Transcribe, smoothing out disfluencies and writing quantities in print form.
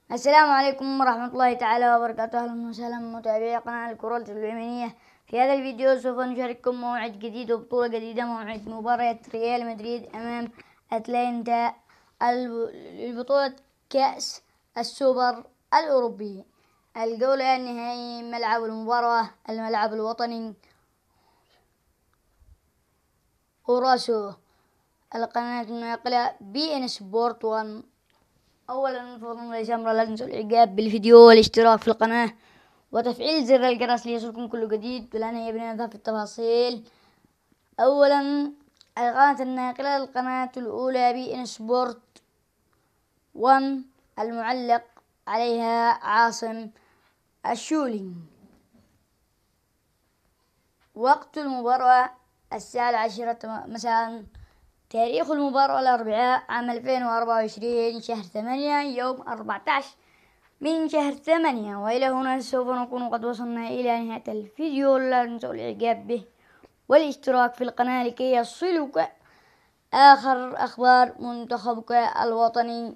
السلام عليكم ورحمة الله تعالى وبركاته. أهلا وسهلا متابعي قناة الكرة اليمنية. في هذا الفيديو سوف نشارككم موعد جديد وبطولة جديدة، موعد مباراة ريال مدريد أمام أتلانتا، البطولة كأس السوبر الأوروبي. الجولة النهائية، ملعب المباراة الملعب الوطني أوراسو، القناة الناقلة BN سبورت 1. أولا فضلا وليس أمرا، لا تنسوا الإعجاب بالفيديو والاشتراك في القناة وتفعيل زر الجرس ليصلكم كل جديد. والآن يبنى نذهب في التفاصيل. أولا القناة الناقلة، القناة الأولى BN سبورت 1، المعلق عليها عاصم الشولي. وقت المباراة الساعة 10 مساء. تاريخ المباراة الأربعاء عام 2024 شهر 8 يوم 14 من شهر 8. وإلى هنا سوف نكون قد وصلنا إلى نهاية الفيديو. لا تنسوا الإعجاب به والاشتراك في القناة لكي يصلك آخر أخبار منتخبك الوطني